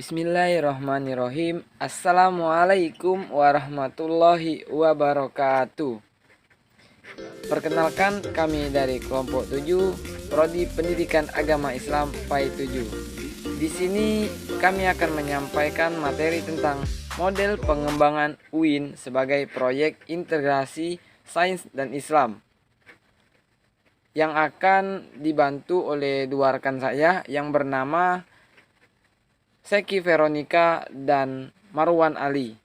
Bismillahirrahmanirrahim. Assalamualaikum warahmatullahi wabarakatuh. Perkenalkan, kami dari kelompok 7 Prodi Pendidikan Agama Islam PAI 7. Di sini kami akan menyampaikan materi tentang model pengembangan UIN sebagai proyek integrasi sains dan Islam yang akan dibantu oleh dua rekan saya yang bernama Seki Veronica dan Marwan Ali.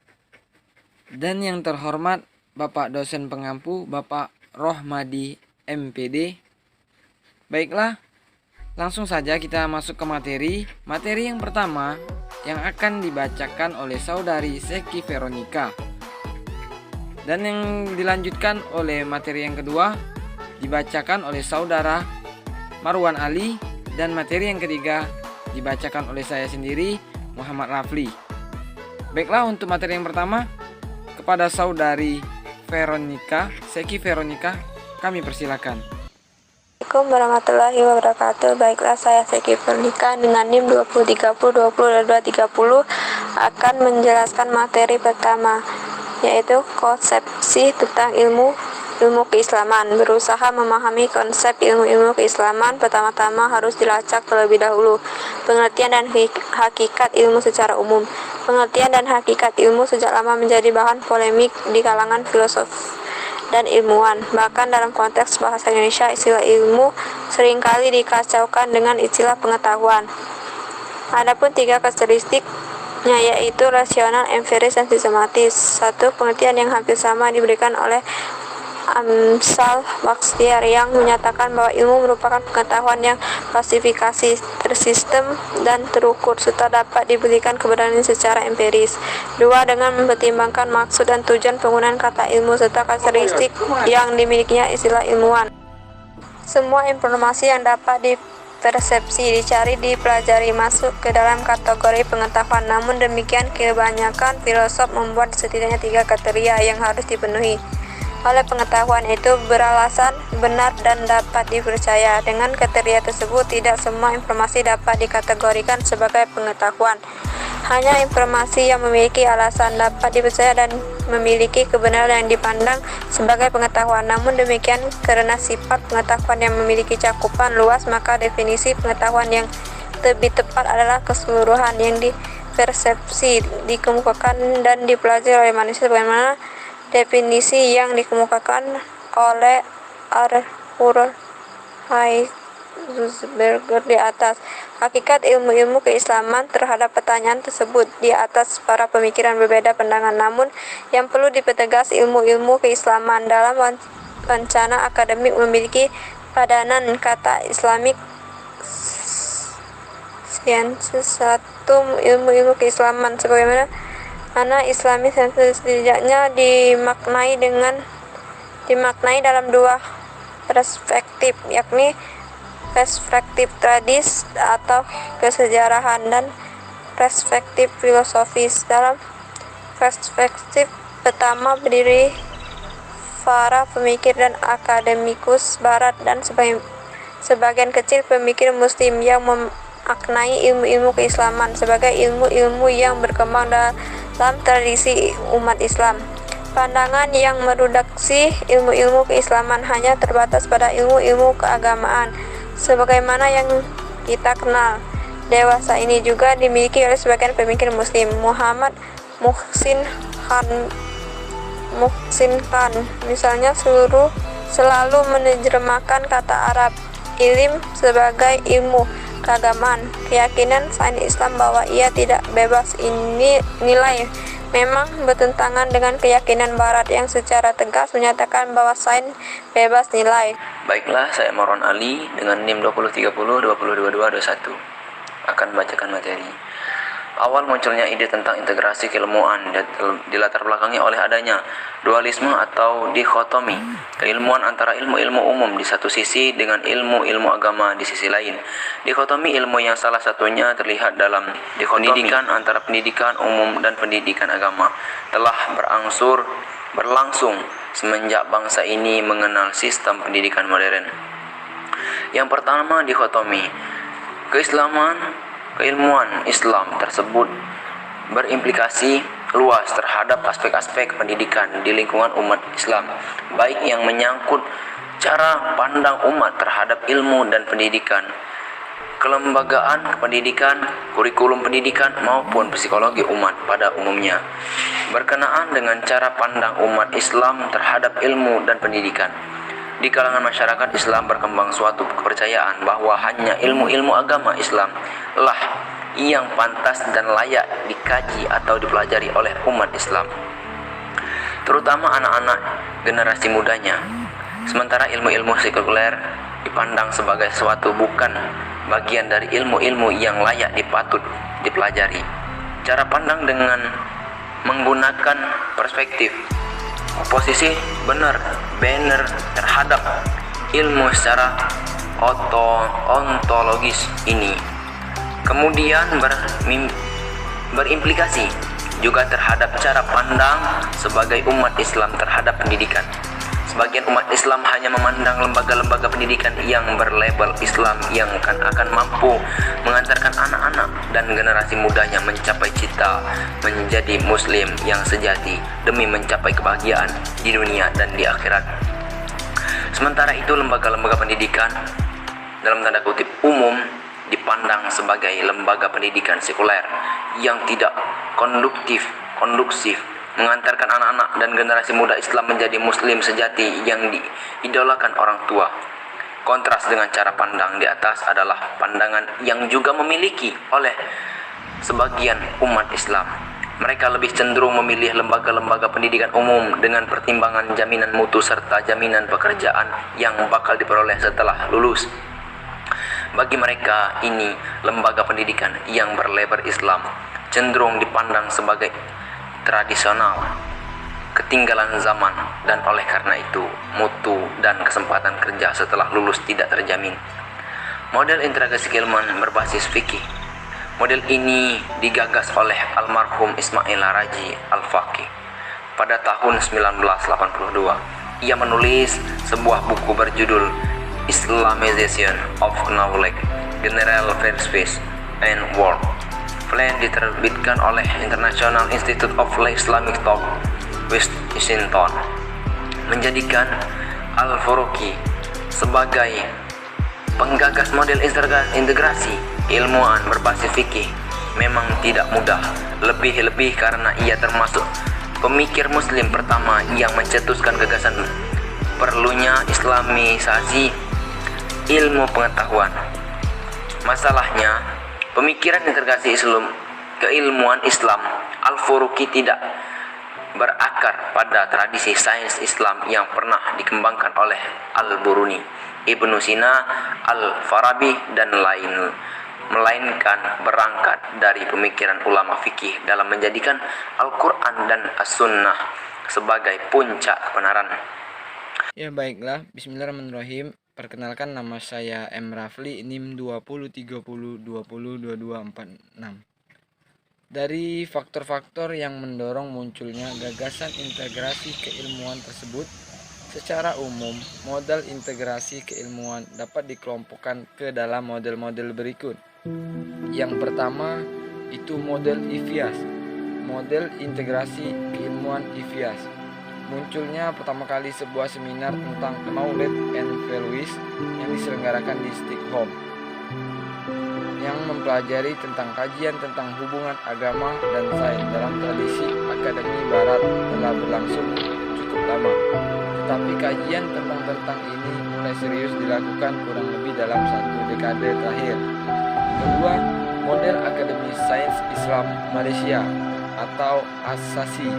Dan yang terhormat Bapak dosen pengampu Bapak Rohmadi MPD. Baiklah, langsung saja kita masuk ke materi. Materi yang pertama yang akan dibacakan oleh saudari Seki Veronica. Dan yang dilanjutkan oleh materi yang kedua dibacakan oleh saudara Marwan Ali. Dan materi yang ketiga dibacakan oleh saya sendiri, Muhammad Rafli. Baiklah, untuk materi yang pertama, kepada saudari Veronica, Seki Veronica, kami persilakan. Assalamualaikum warahmatullahi wabarakatuh. Baiklah, saya Seki Veronica dengan NIM 2030 akan menjelaskan materi pertama, yaitu konsepsi tentang ilmu keislaman. Berusaha memahami konsep ilmu keislaman, pertama-tama harus dilacak terlebih dahulu pengertian dan hakikat ilmu secara umum. Pengertian dan hakikat ilmu sejak lama menjadi bahan polemik di kalangan filosof dan ilmuwan. Bahkan dalam konteks bahasa Indonesia, istilah ilmu seringkali dikacaukan dengan istilah pengetahuan. Adapun tiga karakteristiknya, yaitu rasional, empiris, dan sistematis. Satu pengertian yang hampir sama diberikan oleh Amsal Baxtiar yang menyatakan bahwa ilmu merupakan pengetahuan yang klasifikasi, tersistem, dan terukur serta dapat diberikan kebenaran secara empiris. Dua, dengan mempertimbangkan maksud dan tujuan penggunaan kata ilmu serta karakteristik yang dimilikinya istilah ilmuwan. Semua informasi yang dapat dipersepsi, dicari, dipelajari masuk ke dalam kategori pengetahuan. Namun demikian, kebanyakan filosof membuat setidaknya tiga kriteria yang harus dipenuhi oleh pengetahuan itu beralasan benar dan dapat dipercaya. Dengan kriteria tersebut, tidak semua informasi dapat dikategorikan sebagai pengetahuan. Hanya informasi yang memiliki alasan dapat dipercaya dan memiliki kebenaran yang dipandang sebagai pengetahuan. Namun demikian, karena sifat pengetahuan yang memiliki cakupan luas, maka definisi pengetahuan yang lebih tepat adalah keseluruhan yang dipersepsi, dikemukakan, dan dipelajari oleh manusia sebagaimana definisi yang dikemukakan oleh Arthur Heisenberg di atas. Hakikat ilmu keislaman terhadap pertanyaan tersebut. Di atas para pemikiran berbeda pandangan, namun yang perlu dipertegas, ilmu keislaman dalam rencana akademik memiliki padanan kata Islamic Sciences. Satu, ilmu keislaman sebagaimana Islamic Sciences setidaknya dimaknai dalam dua perspektif, yakni perspektif tradis atau kesejarahan dan perspektif filosofis. Dalam perspektif pertama berdiri para pemikir dan akademikus barat dan sebagian kecil pemikir muslim yang memaknai ilmu keislaman sebagai ilmu yang berkembang dalam tradisi umat Islam. Pandangan yang mereduksi ilmu keislaman hanya terbatas pada ilmu keagamaan sebagaimana yang kita kenal. Dewasa ini juga dimiliki oleh sebagian pemikir muslim. Muhammad Muhsin Khan misalnya selalu menerjemahkan kata Arab ilim sebagai ilmu keagamaan. Keyakinan sains Islam bahwa ia tidak bebas nilai memang bertentangan dengan keyakinan Barat yang secara tegas menyatakan bahwa sains bebas nilai. Baiklah, saya Marwan Ali dengan NIM 2030 akan membacakan materi. Awal munculnya ide tentang integrasi keilmuan dilatar belakangi oleh adanya dualisme atau dikotomi keilmuan antara ilmu umum di satu sisi dengan ilmu agama di sisi lain. Dikotomi ilmu yang salah satunya terlihat dalam pendidikan antara pendidikan umum dan pendidikan agama telah berlangsung semenjak bangsa ini mengenal sistem pendidikan modern. Yang pertama, dikotomi keislaman Keilmuan Islam tersebut berimplikasi luas terhadap aspek-aspek pendidikan di lingkungan umat Islam, baik yang menyangkut cara pandang umat terhadap ilmu dan pendidikan, kelembagaan pendidikan, kurikulum pendidikan, maupun psikologi umat pada umumnya. Berkenaan dengan cara pandang umat Islam terhadap ilmu dan pendidikan, di kalangan masyarakat Islam berkembang suatu kepercayaan bahwa hanya ilmu-ilmu agama Islam lah yang pantas dan layak dikaji atau dipelajari oleh umat Islam, terutama anak-anak generasi mudanya. Sementara ilmu-ilmu sekuler dipandang sebagai suatu bukan bagian dari ilmu-ilmu yang layak dipatut dipelajari. Cara pandang dengan menggunakan perspektif oposisi benar terhadap ilmu secara ontologis ini kemudian berimplikasi juga terhadap cara pandang sebagai umat Islam terhadap pendidikan. Sebagian umat Islam hanya memandang lembaga-lembaga pendidikan yang berlabel Islam yang akan mampu mengantarkan anak-anak dan generasi mudanya mencapai cita menjadi muslim yang sejati demi mencapai kebahagiaan di dunia dan di akhirat. Sementara itu lembaga-lembaga pendidikan dalam tanda kutip umum dipandang sebagai lembaga pendidikan sekuler yang tidak kondusif mengantarkan anak-anak dan generasi muda Islam menjadi muslim sejati yang diidolakan orang tua. Kontras dengan cara pandang di atas adalah pandangan yang juga memiliki oleh sebagian umat Islam. Mereka lebih cenderung memilih lembaga-lembaga pendidikan umum dengan pertimbangan jaminan mutu serta jaminan pekerjaan yang bakal diperoleh setelah lulus. Bagi mereka ini, lembaga pendidikan yang berlabel Islam cenderung dipandang sebagai tradisional, ketinggalan zaman, dan oleh karena itu mutu dan kesempatan kerja setelah lulus tidak terjamin. Model integrasi keilmuan berbasis fikih. Model ini digagas oleh almarhum Ismail Raji Al-Faqih pada tahun 1982. Ia menulis sebuah buku berjudul Islamization of Knowledge, General Perspectives and Work. Plan diterbitkan oleh International Institute of Islamic Thought, Washington, menjadikan Al-Faruqi sebagai penggagas model integrasi ilmuwan berbasis fikih memang tidak mudah, lebih-lebih karena ia termasuk pemikir muslim pertama yang mencetuskan gagasan perlunya islamisasi ilmu pengetahuan. Masalahnya, pemikiran integrasi keilmuan Islam Al-Faruqi tidak berakar pada tradisi sains Islam yang pernah dikembangkan oleh Al-Biruni, Ibnu Sina, Al-Farabi, dan melainkan berangkat dari pemikiran ulama fikih dalam menjadikan Al-Quran dan As-Sunnah sebagai puncak kebenaran. Ya baiklah, bismillahirrahmanirrahim. Perkenalkan, nama saya M. Rafli, NIM 2030202246. Dari faktor-faktor yang mendorong munculnya gagasan integrasi keilmuan tersebut, secara umum, model integrasi keilmuan dapat dikelompokkan ke dalam model-model berikut. Yang pertama, itu model IVIAS, model integrasi keilmuan IVIAS. Munculnya pertama kali sebuah seminar tentang Knowledge and Values yang diselenggarakan di Stockholm, yang mempelajari tentang kajian tentang hubungan agama dan sains dalam tradisi akademi barat telah berlangsung cukup lama. Tetapi kajian tentang ini mulai serius dilakukan kurang lebih dalam 1 dekade terakhir. Kedua, model Akademi Sains Islam Malaysia atau ASASI.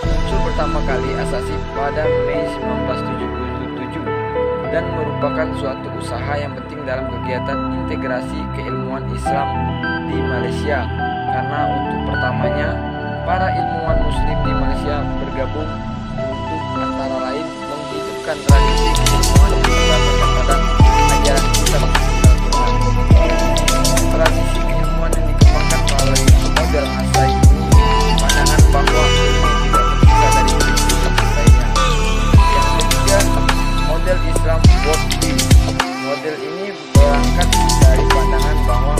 Muncul pertama kali ASASI pada Mei 1977 dan merupakan suatu usaha yang penting dalam kegiatan integrasi keilmuan Islam di Malaysia, karena untuk pertamanya para ilmuwan muslim di Malaysia bergabung untuk antara lain menghidupkan tradisi keilmuan yang berdasarkan pada ajaran Islam. Tradisi keilmuan yang dikembangkan melalui model ASASI ini pandangan bahwa ilmu tidak terpisah dari prinsip lainnya. Yang ketiga, model Islam Worldview. Model ini berangkat dari pandangan bahwa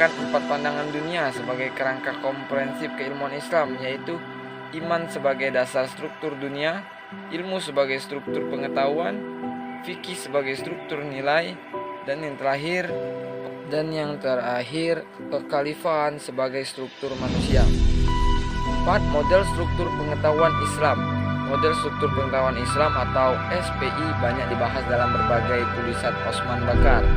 menggunakan 4 pandangan dunia sebagai kerangka komprehensif keilmuan Islam, yaitu iman sebagai dasar struktur dunia, ilmu sebagai struktur pengetahuan, fikih sebagai struktur nilai, dan yang terakhir kekhalifahan sebagai struktur manusia. 4. Model struktur pengetahuan Islam. Model struktur pengetahuan Islam atau SPI banyak dibahas dalam berbagai tulisan Osman Bakar.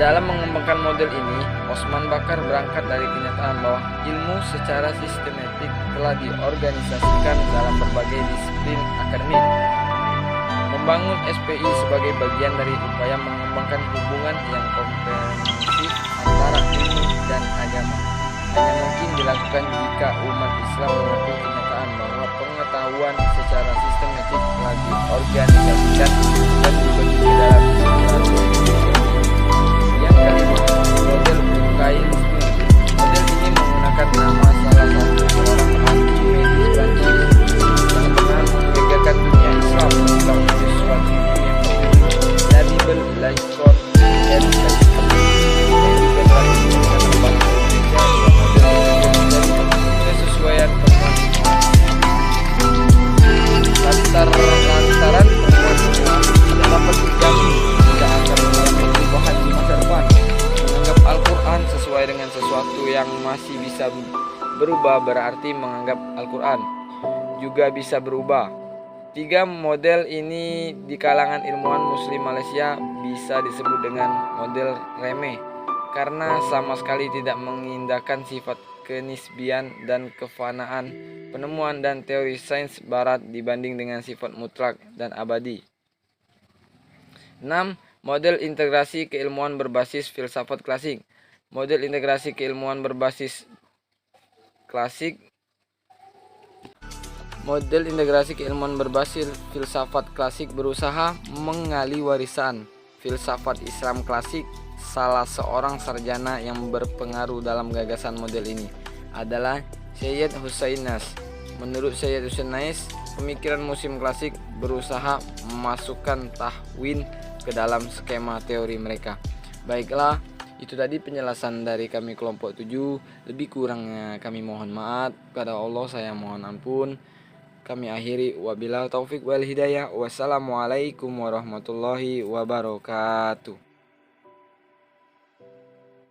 Dalam mengembangkan model ini, Osman Bakar berangkat dari kenyataan bahwa ilmu secara sistematik telah diorganisasikan dalam berbagai disiplin akademik. Membangun SPI sebagai bagian dari upaya mengembangkan hubungan yang komprehensif antara ilmu dan agama hanya mungkin dilakukan jika umat Islam mengakui kenyataan bahwa pengetahuan secara sistematik telah diorganisasikan dan dibagi ke dalam sebuah yang kelima, model Bukailsmi. Model ini menggunakan nama salah satu seorang ahli medis Prancis yang pernah menggegarkan dunia Islam dalam suatu yang dari Belajkon dan kesesuaian lantaran perempuan tidak dapat dijamin jika akan mengalami perubahan di masa depan. Menganggap Al-Quran sesuai dengan sesuatu yang masih bisa berubah berarti menganggap Al-Quran juga bisa berubah. 3 model ini di kalangan ilmuwan muslim Malaysia bisa disebut dengan model remeh karena sama sekali tidak mengindahkan sifat kenisbian dan kefanaan penemuan dan teori sains barat dibanding dengan sifat mutlak dan abadi. 6. Model integrasi keilmuan berbasis filsafat klasik. Model integrasi keilmuan berbasis filsafat klasik berusaha menggali warisan filsafat Islam klasik. Salah seorang sarjana yang berpengaruh dalam gagasan model ini adalah Syed Hussein Nas. Menurut Syed Hussein Nas, pemikiran muslim klasik berusaha memasukkan tahwin ke dalam skema teori mereka. Baiklah, itu tadi penjelasan dari kami kelompok 7. Lebih kurangnya kami mohon maaf. Kepada Allah saya mohon ampun. Kami akhiri wabillahi taufik wal hidayah. Wassalamualaikum warahmatullahi wabarakatuh.